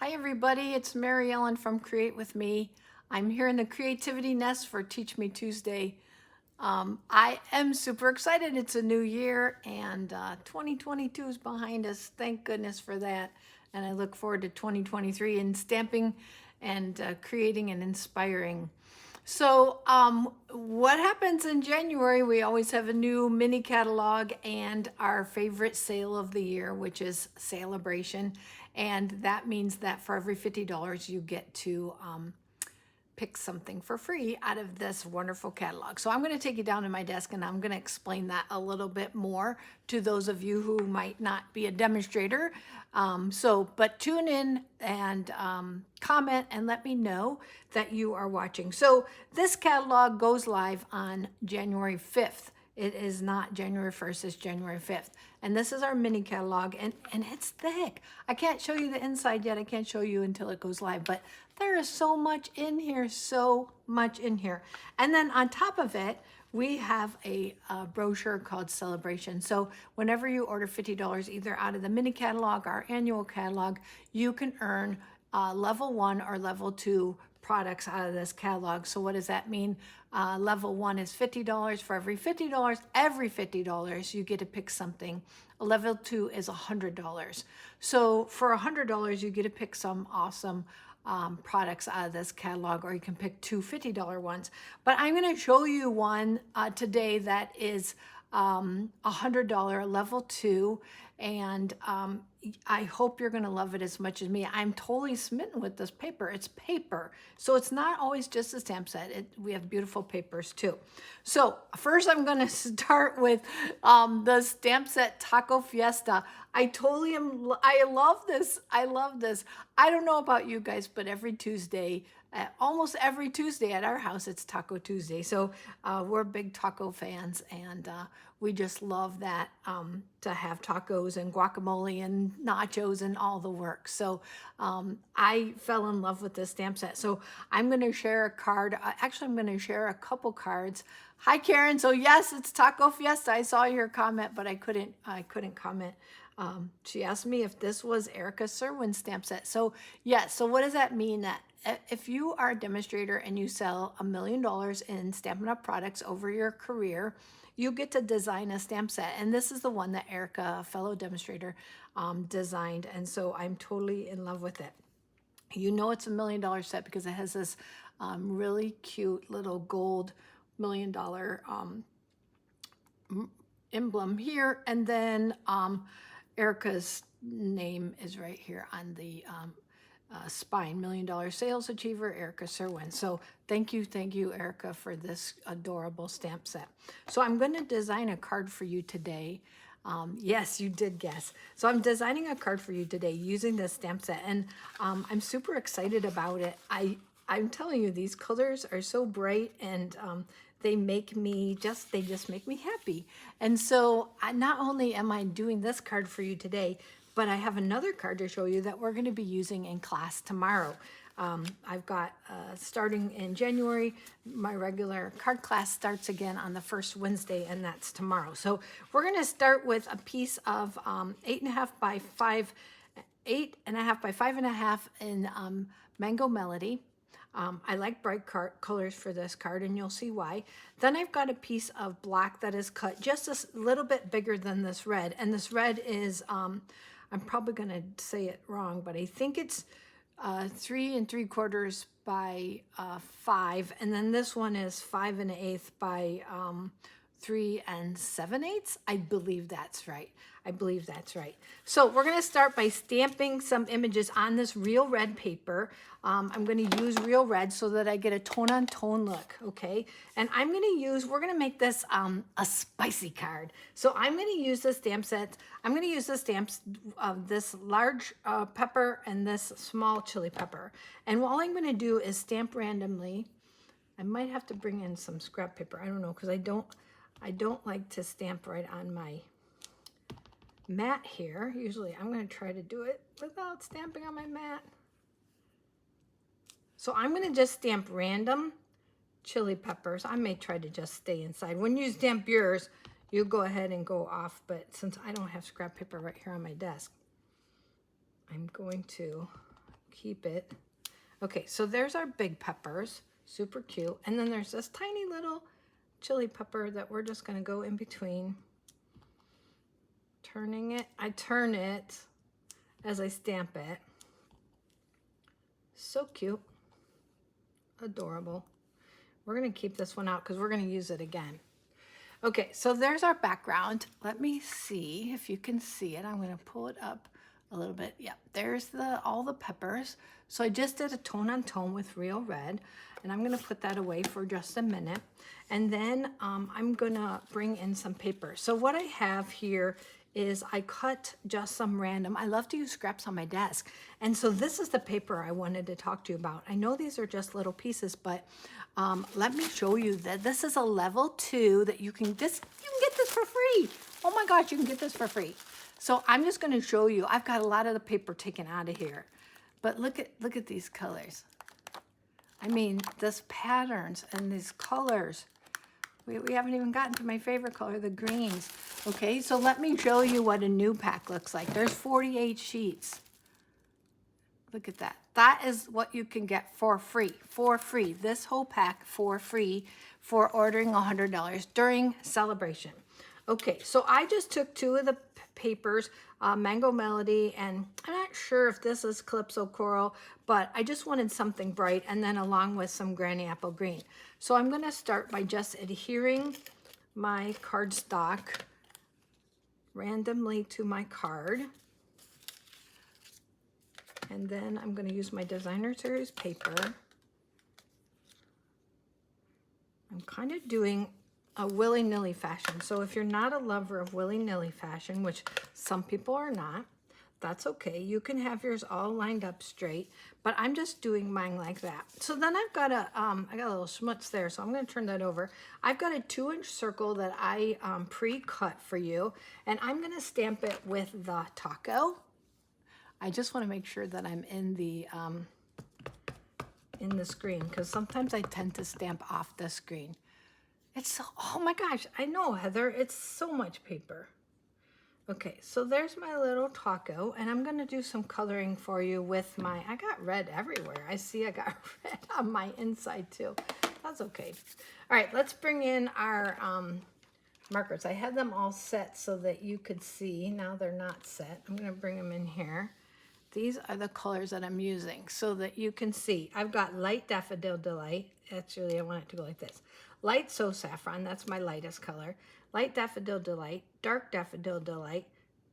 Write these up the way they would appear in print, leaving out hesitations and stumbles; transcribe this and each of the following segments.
Hi everybody, it's Mary Ellen from Create With Me. I'm here in the Creativity Nest for Teach Me Tuesday. I am super excited. It's a new year and 2022 is behind us. Thank goodness for that. And I look forward to 2023 and stamping and creating and inspiring. So, what happens in January? We always have a new mini catalog and our favorite sale of the year, which is Celebration. And that means that for every $50, you get to pick something for free out of this wonderful catalog. So I'm going to take you down to my desk and I'm going to explain that a little bit more to those of you who might not be a demonstrator. But tune in and comment and let me know that you are watching. So this catalog goes live on January 5th. It is not January 1st, it's January 5th. And this is our mini catalog, and it's thick. I can't show you the inside yet. I can't show you until it goes live, but there is so much in here, so much in here. And then on top of it, we have a brochure called Celebration. So whenever you order $50 either out of the mini catalog, our annual catalog, you can earn level 1 or level 2 products out of this catalog. So what does that mean? Level 1 is $50. For every $50, you get to pick something. Level 2 is $100. So for $100, you get to pick some awesome products out of this catalog, or you can pick two $50 ones. But I'm going to show you one today that is $100 level 2, and I hope you're going to love it as much as me. I'm totally smitten with this paper. It's paper, so it's not always just a stamp set. We have beautiful papers too. So first I'm going to start with the stamp set Taco Fiesta. I totally am. I love this. I love this. I don't know about you guys, but every Tuesday, almost every Tuesday at our house, it's Taco Tuesday. So we're big taco fans, and we just love that to have tacos and guacamole and nachos and all the work. So I fell in love with this stamp set. So I'm going to share a card. Actually, I'm going to share a couple cards. Hi, Karen. So yes, it's Taco Fiesta. I saw your comment, but I couldn't comment. She asked me if this was Erica Serwin's stamp set. So yes. So what does that mean? That if you are a demonstrator and you sell $1 million in Stampin' Up! Products over your career, you get to design a stamp set. And this is the one that Erica, a fellow demonstrator, designed. And so I'm totally in love with it. You know it's $1 million set because it has this really cute little gold $1 million emblem here. And then Erica's name is right here on the spine. $1 million sales achiever, Erica Serwin. So thank you, Erica, for this adorable stamp set. So I'm going to design a card for you today. Yes, you did guess. So I'm designing a card for you today using this stamp set, and I'm super excited about it. I'm telling you, these colors are so bright, and they just make me happy. And so not only am I doing this card for you today, but I have another card to show you that we're going to be using in class tomorrow. I've got, starting in January, my regular card class starts again on the first Wednesday, and that's tomorrow. So we're going to start with a piece of 8.5 by 5.5 in Mango Melody. I like bright colors for this card, and you'll see why. Then I've got a piece of black that is cut just a little bit bigger than this red. And this red is, I'm probably going to say it wrong, but I think it's 3 3/4 by 5. And then this one is 5 1/8 by 3 7/8. I believe that's right. So we're going to start by stamping some images on this real red paper. I'm going to use real red so that I get a tone-on-tone look, okay? And we're going to make this a spicy card. So I'm going to use the stamp set. I'm going to use the stamps of this large pepper and this small chili pepper. And all I'm going to do is stamp randomly. I might have to bring in some scrap paper. I don't know, because I don't like to stamp right on my mat here. Usually I'm going to try to do it without stamping on my mat. So I'm going to just stamp random chili peppers. I may try to just stay inside. When you stamp yours, you go ahead and go off, but since I don't have scrap paper right here on my desk, I'm going to keep it. Okay, so there's our big peppers, super cute. And then there's this tiny little chili pepper that we're just gonna go in between. Turning it, I turn it as I stamp it. So cute, adorable. We're gonna keep this one out because we're gonna use it again. Okay, so there's our background. Let me see if you can see it. I'm gonna pull it up a little bit. Yep, there's all the peppers. So I just did a tone on tone with real red, and I'm gonna put that away for just a minute. And then I'm gonna bring in some paper. So what I have here is I cut just some random, I love to use scraps on my desk. And so this is the paper I wanted to talk to you about. I know these are just little pieces, but let me show you that this is a level 2 that you can get this for free. Oh my gosh, you can get this for free. So I'm just gonna show you, I've got a lot of the paper taken out of here, but look at these colors. I mean, this patterns and these colors. We haven't even gotten to my favorite color, the greens. Okay, so let me show you what a new pack looks like. There's 48 sheets. Look at that. That is what you can get for free, this whole pack for free for ordering $100 during celebration. Okay, so I just took 2 of the papers, Mango Melody, and I'm not sure if this is Calypso Coral, but I just wanted something bright, and then along with some Granny Apple Green. So I'm gonna start by just adhering my cardstock randomly to my card. And then I'm gonna use my Designer Series paper. I'm kind of doing a willy-nilly fashion. So if you're not a lover of willy-nilly fashion, which some people are not, that's okay. You can have yours all lined up straight, but I'm just doing mine like that. So then I've got I got a little schmutz there, so I'm gonna turn that over. I've got a 2-inch circle that I pre-cut for you, and I'm gonna stamp it with the taco. I just wanna make sure that I'm in the screen, because sometimes I tend to stamp off the screen. It's so, oh my gosh, I know, Heather, it's so much paper. Okay, so there's my little taco, and I'm gonna do some coloring for you with my, I got red everywhere. I see I got red on my inside too. That's okay. All right, let's bring in our markers. I had them all set so that you could see. Now they're not set. I'm gonna bring them in here. These are the colors that I'm using so that you can see. I've got light Daffodil Delight. Actually, I want it to go like this. Light So Saffron, that's my lightest color. Light Daffodil Delight, dark Daffodil Delight,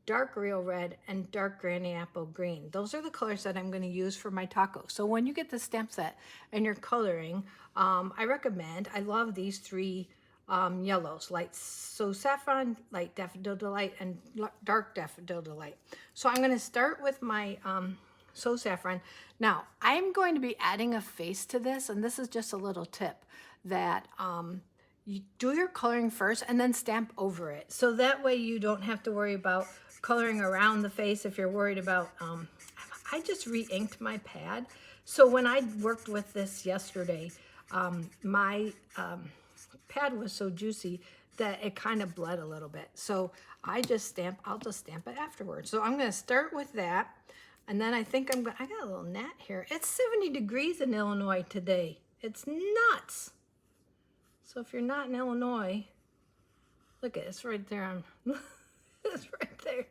dark Real Red, and dark Granny Apple Green. Those are the colors that I'm gonna use for my taco. So when you get the stamp set and you're coloring, I recommend, I love these 3 yellows, Light So Saffron, Light Daffodil Delight, and Dark Daffodil Delight. So I'm gonna start with my So Saffron. Now, I'm going to be adding a face to this, and this is just a little tip that you do your coloring first and then stamp over it. So that way you don't have to worry about coloring around the face if you're worried about, I just re-inked my pad. So when I worked with this yesterday, my pad was so juicy that it kind of bled a little bit. So I'll just stamp it afterwards. So I'm gonna start with that. And then I think I got a little gnat here. It's 70 degrees in Illinois today. It's nuts. So if you're not in Illinois, look at it, it's right there. It's right there.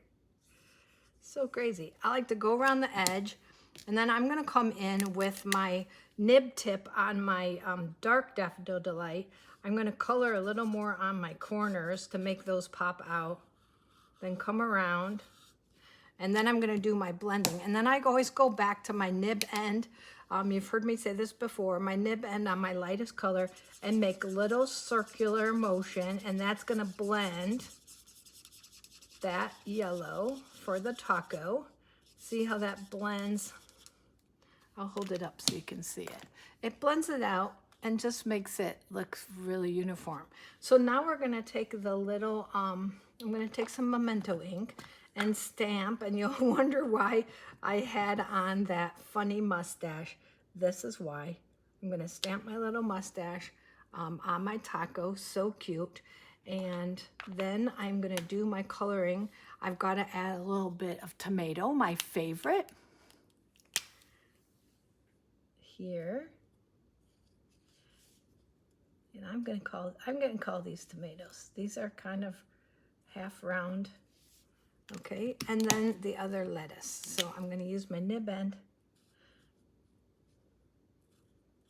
So crazy. I like to go around the edge, and then I'm gonna come in with my nib tip on my dark Daffodil Delight. I'm gonna color a little more on my corners to make those pop out. Then come around, and then I'm gonna do my blending. And then I always go back to my nib end. You've heard me say this before, my nib end on my lightest color, and make a little circular motion, and that's gonna blend that yellow for the taco. See how that blends? I'll hold it up so you can see it. It blends it out and just makes it look really uniform. So now we're gonna take the little, I'm gonna take some Memento ink and stamp, and you'll wonder why I had on that funny mustache. This is why. I'm gonna stamp my little mustache on my taco, so cute. And then I'm gonna do my coloring. I've gotta add a little bit of tomato, my favorite. here. And I'm going to call these tomatoes. These are kind of half round. Okay, and then the other lettuce. So I'm going to use my nib end.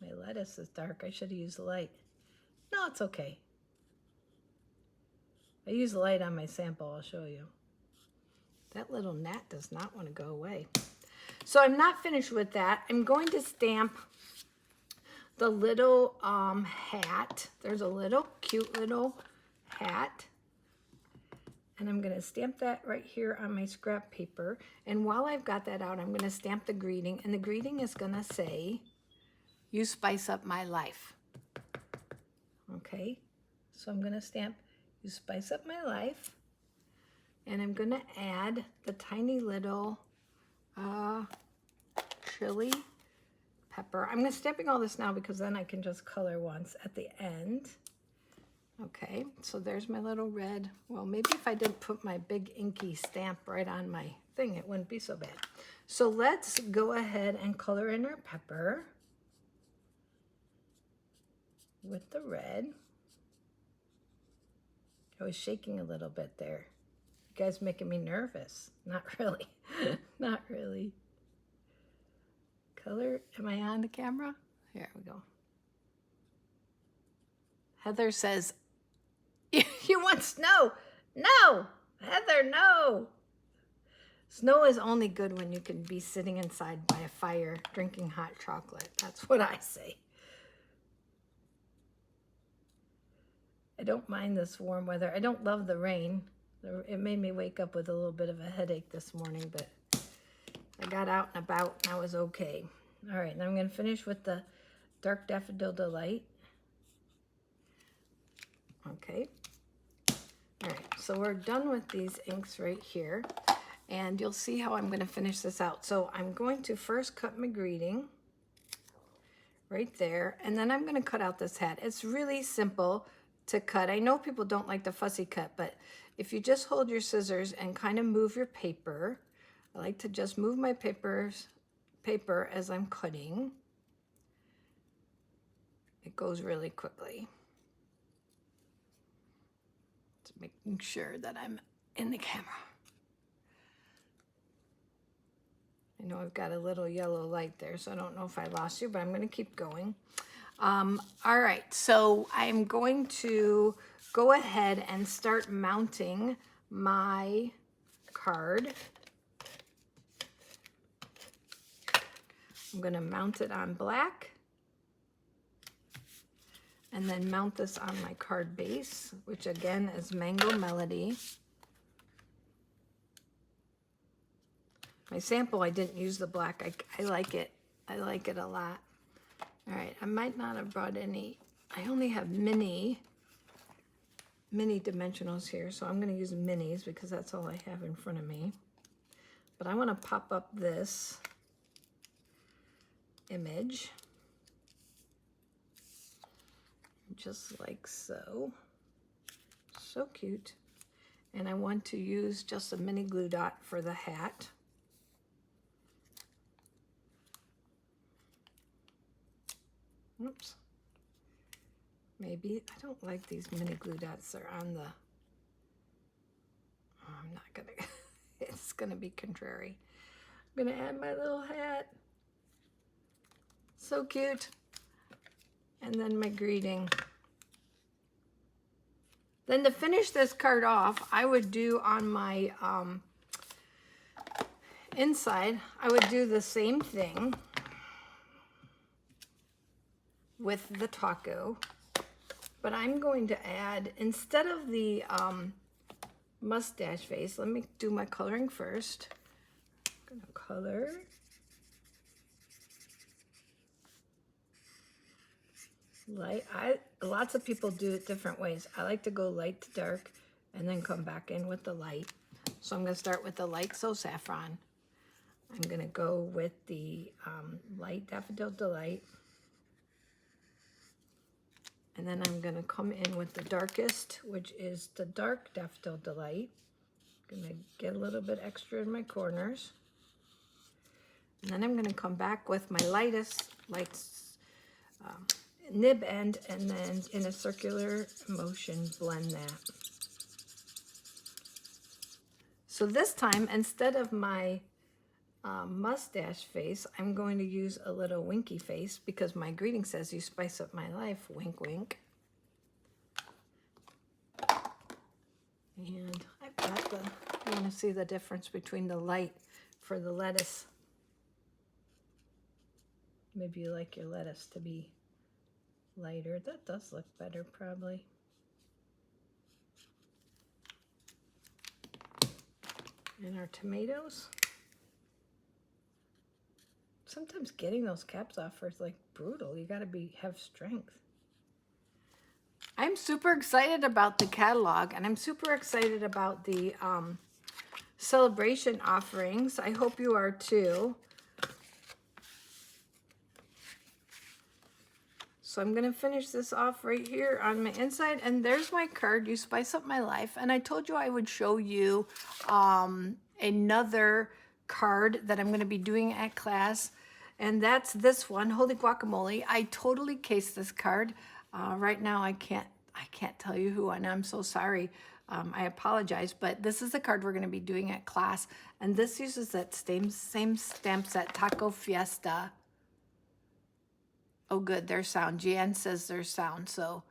My lettuce is dark. I should have used light. No, it's okay. I use light on my sample. I'll show you. That little gnat does not want to go away. So I'm not finished with that. I'm going to stamp the little hat. There's a little cute little hat. And I'm going to stamp that right here on my scrap paper. And while I've got that out, I'm going to stamp the greeting. And the greeting is going to say, "You spice up my life." Okay, so I'm going to stamp, "You spice up my life." And I'm going to add the tiny little chili pepper. I'm stamping all this now because then I can just color once at the end. Okay, so there's my little red. Well, maybe if I didn't put my big inky stamp right on my thing, it wouldn't be so bad. So let's go ahead and color in our pepper with the red. I was shaking a little bit there. You guys making me nervous. Not really. Not really. Color, am I on the camera? Here we go. Heather says, "You want snow?" No, Heather, no. Snow is only good when you can be sitting inside by a fire drinking hot chocolate. That's what I say. I don't mind this warm weather. I don't love the rain. It made me wake up with a little bit of a headache this morning, but I got out and about and I was okay. All right, now I'm going to finish with the Dark Daffodil Delight. Okay. All right, so we're done with these inks right here, and you'll see how I'm going to finish this out. So I'm going to first cut my greeting right there, and then I'm going to cut out this hat. It's really simple to cut. I know people don't like the fussy cut, but if you just hold your scissors and kind of move your paper, I like to just move my paper as I'm cutting. It goes really quickly. Making sure that I'm in the camera. I know I've got a little yellow light there, so I don't know if I lost you, but I'm going to keep going. All right, so I'm going to go ahead and start mounting my card. I'm going to mount it on black. And then mount this on my card base, which again is Mango Melody. My sample, I didn't use the black. I like it. I like it a lot. All right, I might not have brought any. I only have mini dimensionals here, so I'm going to use minis because that's all I have in front of me. But I want to pop up this image. Just like so. So cute. And I want to use just a mini glue dot for the hat. Oops. Maybe, I don't like these mini glue dots. They're on the, oh, I'm not gonna, it's gonna be contrary. I'm gonna add my little hat. So cute. And then my greeting. Then to finish this card off, I would do on my inside, I would do the same thing with the taco, but I'm going to add, instead of the mustache face, let me do my coloring first. I'm gonna color. Light. Lots of people do it different ways. I like to go light to dark and then come back in with the light. So I'm going to start with the light So Saffron. I'm going to go with the light Daffodil Delight. And then I'm going to come in with the darkest, which is the dark Daffodil Delight. I'm going to get a little bit extra in my corners. And then I'm going to come back with my lightest, nib end, and then in a circular motion blend that. So this time, instead of my mustache face, I'm going to use a little winky face because my greeting says you spice up my life, wink wink. And I've got you want to see the difference between the light for the lettuce. Maybe you like your lettuce to be lighter. That does look better probably. And our tomatoes. Sometimes getting those caps off is like brutal. You gotta have strength. I'm super excited about the catalog, and I'm super excited about the celebration offerings. I hope you are too. So I'm gonna finish this off right here on my inside, and there's my card, You Spice Up My Life. And I told you I would show you another card that I'm gonna be doing at class, and that's this one, Holy Guacamole. I totally cased this card. Right now I can't tell you who, and I'm so sorry. I apologize, but this is the card we're gonna be doing at class, and this uses that same stamp set, Taco Fiesta. Oh, good, there's sound. Jan says there's sound. So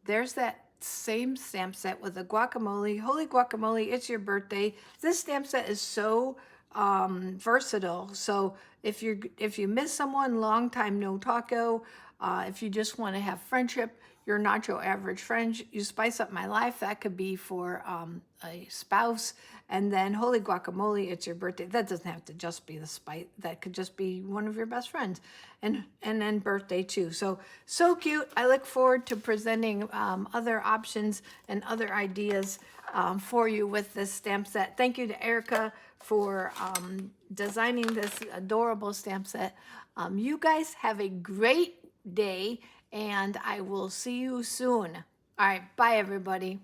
there's that same stamp set with the guacamole. Holy guacamole, it's your birthday. This stamp set is so versatile. So if you miss someone, long time no taco, if you just want to have friendship, you're not your average friend, you spice up my life. That could be for a spouse. And then Holy Guacamole, it's your birthday. That doesn't have to just be the spice. That could just be one of your best friends. And then birthday too. So cute. I look forward to presenting other options and other ideas for you with this stamp set. Thank you to Erica for designing this adorable stamp set. You guys have a great day, and I will see you soon. All right, bye everybody.